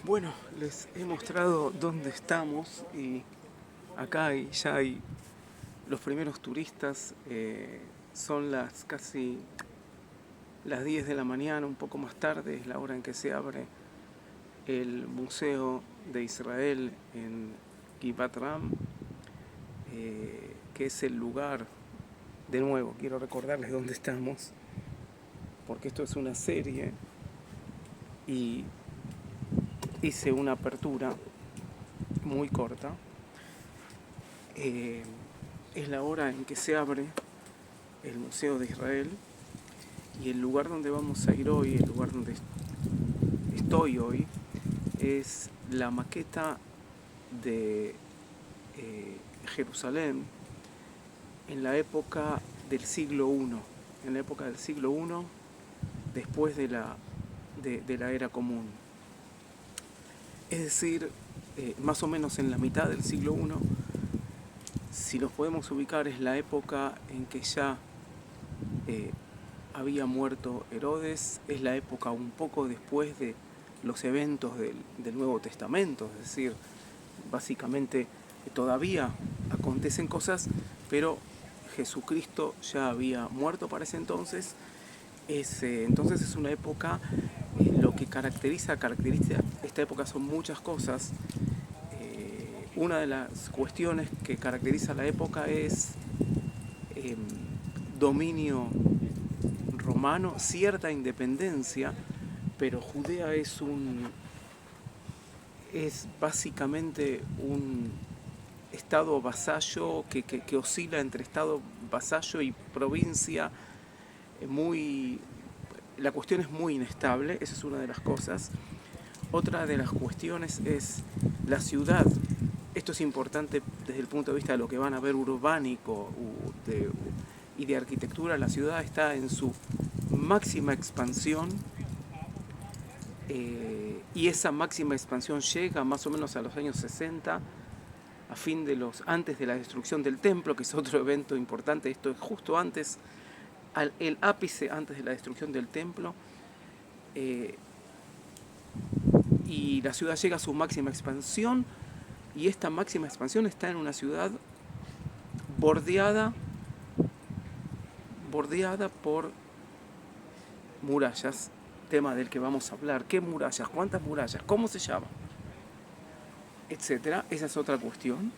Bueno, les he mostrado dónde estamos y acá ya hay los primeros turistas. Son casi las 10 de la mañana, un poco más tarde, es la hora en que se abre el Museo de Israel en Givat Ram, que es el lugar, de nuevo, quiero recordarles dónde estamos, porque esto es una serie y hice una apertura muy corta. Eh, es la hora en que se abre el Museo de Israel y el lugar donde vamos a ir hoy, el lugar donde estoy hoy, es la maqueta de Jerusalén en la época del siglo I, en la época del siglo I, después de la era común. Es decir, más o menos en la mitad del siglo I, si nos podemos ubicar, es la época en que ya eh, había muerto Herodes, es la época un poco después de los eventos del Nuevo Testamento, es decir, básicamente todavía acontecen cosas, pero Jesucristo ya había muerto para ese entonces. Entonces es una época, lo que caracteriza esta época son muchas cosas. Una de las cuestiones que caracteriza la época es eh, dominio romano, cierta independencia, pero Judea es básicamente un estado vasallo que oscila entre estado vasallo y provincia. Muy, la cuestión es muy inestable, esa es una de las cosas. Otra de las cuestiones es la ciudad. Esto es importante desde el punto de vista de lo que van a ver urbánico y de arquitectura. La ciudad está en su máxima expansión, y esa máxima expansión llega más o menos a los años 60, antes de la destrucción del templo, que es otro evento importante. Esto es justo antes, el ápice antes de la destrucción del templo, eh, y la ciudad llega a su máxima expansión, y esta máxima expansión está en una ciudad bordeada, bordeada por murallas, tema del que vamos a hablar. ¿Qué murallas? ¿Cuántas murallas? ¿Cómo se llama? Etcétera. Esa es otra cuestión.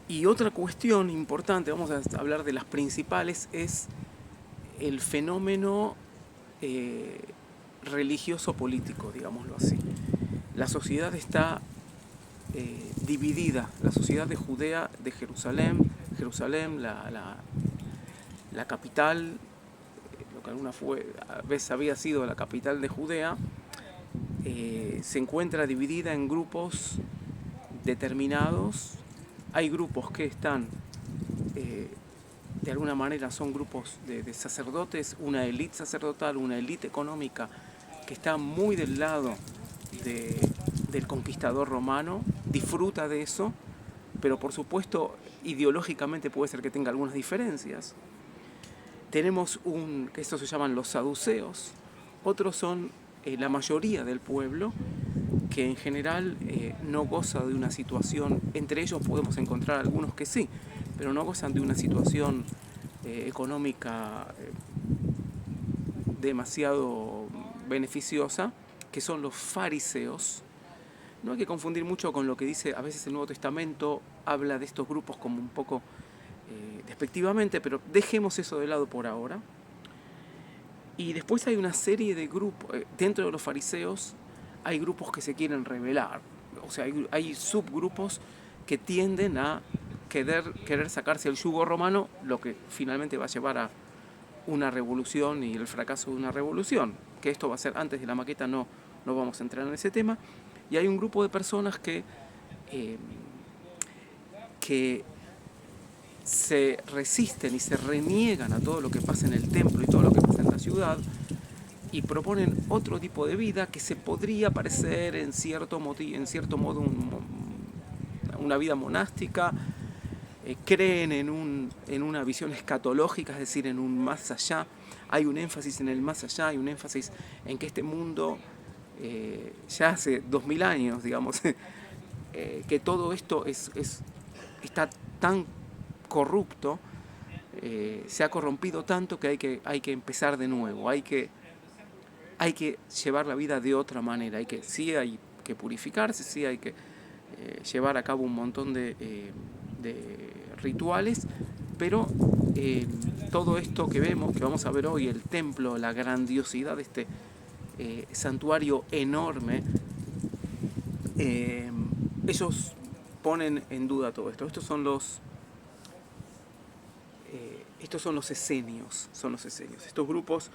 Y otra cuestión importante, vamos a hablar de las principales, es el fenómeno eh, religioso-político, digámoslo así. La sociedad está dividida, la sociedad de Judea, de Jerusalén, la capital, lo que alguna vez había sido la capital de Judea, se encuentra dividida en grupos determinados. Hay grupos que están, eh, de alguna manera, son grupos de sacerdotes, una élite sacerdotal, una élite económica que está muy del lado de, del conquistador romano, disfruta de eso, pero por supuesto ideológicamente puede ser que tenga algunas diferencias. Tenemos que estos se llaman los saduceos, otros son la mayoría del pueblo, que en general no goza de una situación, entre ellos podemos encontrar algunos que sí, pero no gozan de una situación económica demasiado beneficiosa, que son los fariseos. No hay que confundir mucho con lo que dice a veces el Nuevo Testamento, habla de estos grupos como un poco despectivamente, pero dejemos eso de lado por ahora. Y después hay una serie de grupos, dentro de los fariseos hay grupos que se quieren rebelar, o sea, hay subgrupos que tienden a querer sacarse el yugo romano, lo que finalmente va a llevar a una revolución y el fracaso de una revolución, que esto va a ser antes de la maqueta, no vamos a entrar en ese tema. Y hay un grupo de personas eh, que se resisten y se reniegan a todo lo que pasa en el templo y todo lo que pasa en la ciudad, y proponen otro tipo de vida que se podría parecer en cierto modo una vida monástica. Creen en una visión escatológica, es decir, en un más allá. Hay un énfasis en el más allá, hay un énfasis en que este mundo ya hace 2000 años, digamos, que todo esto está tan corrupto, se ha corrompido tanto que hay que empezar de nuevo, hay que llevar la vida de otra manera, sí hay que purificarse, sí hay que llevar a cabo un montón de rituales, pero todo esto que vemos, que vamos a ver hoy, el templo, la grandiosidad de este santuario enorme, ellos ponen en duda todo esto. Estos son los esenios, Estos grupos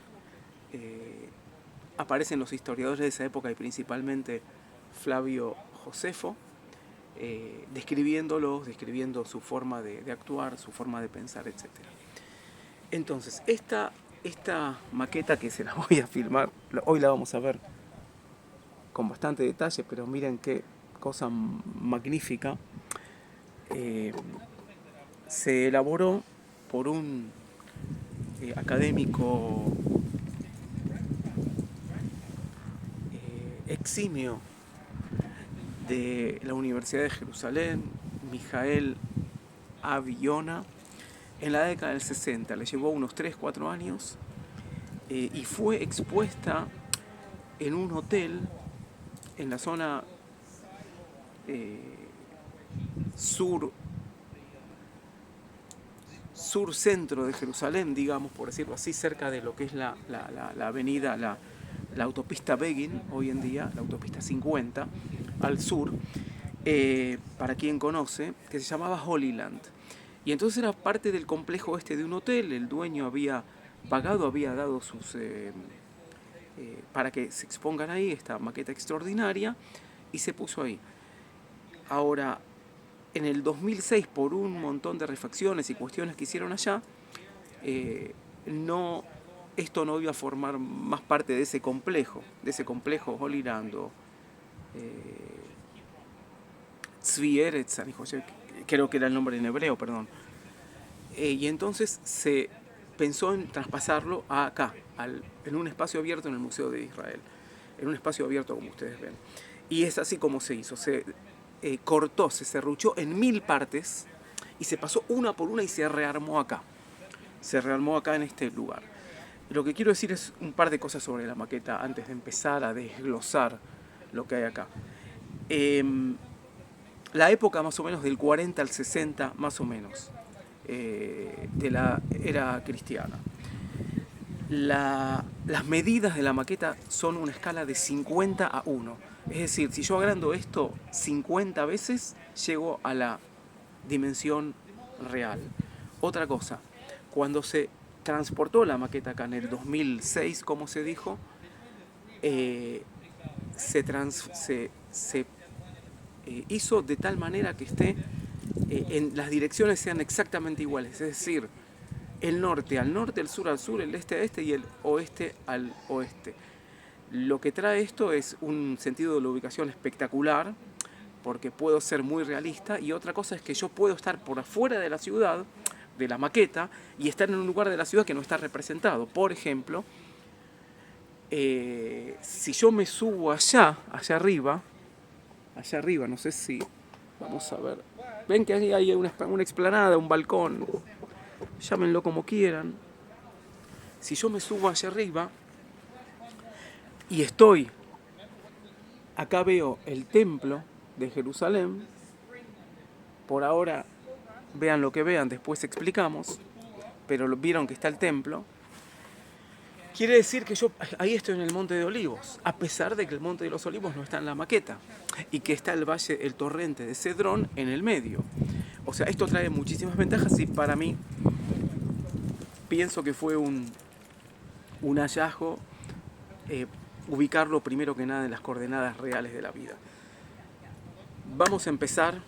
aparecen los historiadores de esa época y principalmente Flavio Josefo, describiendo su forma de actuar, su forma de pensar, etc. Entonces, esta maqueta que se la voy a filmar, hoy la vamos a ver con bastante detalle, pero miren qué cosa magnífica. Se elaboró por un académico eximio de la Universidad de Jerusalén, Mijael Avi-Yonah, en la década del 60. Le llevó unos 3-4 años y fue expuesta en un hotel en la zona sur-centro de Jerusalén, digamos, por decirlo así, cerca de lo que es la avenida, la autopista Begin, hoy en día, la autopista 50, al sur, para quien conoce, que se llamaba Holyland. Y entonces era parte del complejo de un hotel. El dueño había pagado, había dado sus para que se expongan ahí, esta maqueta extraordinaria, y se puso ahí. Ahora, en el 2006, por un montón de refacciones y cuestiones que hicieron allá, esto no iba a formar más parte de ese complejo Holyland o Tzvi Eretz, creo que era el nombre en hebreo, perdón. Y entonces se pensó en traspasarlo a acá, en un espacio abierto en el Museo de Israel, en un espacio abierto como ustedes ven. Y es así como se hizo, se cortó, se serruchó en 1000 partes y se pasó una por una y se rearmó acá en este lugar. Lo que quiero decir es un par de cosas sobre la maqueta antes de empezar a desglosar lo que hay acá. La época más o menos del 40 al 60, más o menos, de la era cristiana. Las medidas de la maqueta son una escala de 50 a 1. Es decir, si yo agrando esto 50 veces, llego a la dimensión real. Otra cosa, cuando se transportó la maqueta acá en el 2006, como se dijo, se hizo de tal manera que esté en las direcciones sean exactamente iguales, es decir, el norte al norte, el sur al sur, el este al este y el oeste al oeste. Lo que trae esto es un sentido de la ubicación espectacular, porque puedo ser muy realista, y otra cosa es que yo puedo estar por afuera de la ciudad, de la maqueta, y estar en un lugar de la ciudad que no está representado. Por ejemplo, si yo me subo allá arriba, no sé si, vamos a ver, ven que ahí hay una explanada, un balcón, llámenlo como quieran. Si yo me subo allá arriba y estoy, acá veo el templo de Jerusalén, por ahora vean lo que vean, después explicamos, pero vieron que está el templo. Quiere decir que yo ahí estoy en el Monte de Olivos, a pesar de que el Monte de los Olivos no está en la maqueta y que está el valle, el torrente de Cedrón en el medio. O sea, esto trae muchísimas ventajas y para mí pienso que fue un hallazgo ubicarlo primero que nada en las coordenadas reales de la vida. Vamos a empezar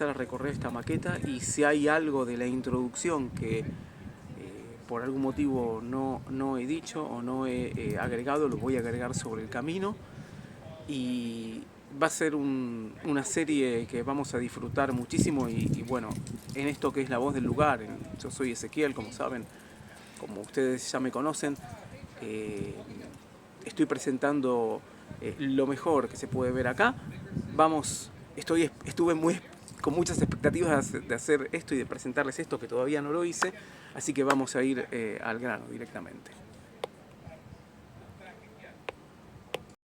a recorrer esta maqueta, y si hay algo de la introducción que por algún motivo no he dicho o no he agregado, lo voy a agregar sobre el camino, y va a ser una serie que vamos a disfrutar muchísimo. Y bueno, en esto que es La Voz del Lugar, yo soy Ezequiel, como saben, como ustedes ya me conocen, estoy presentando lo mejor que se puede ver acá. Estuve con muchas expectativas de hacer esto y de presentarles esto, que todavía no lo hice, así que vamos a ir al grano directamente.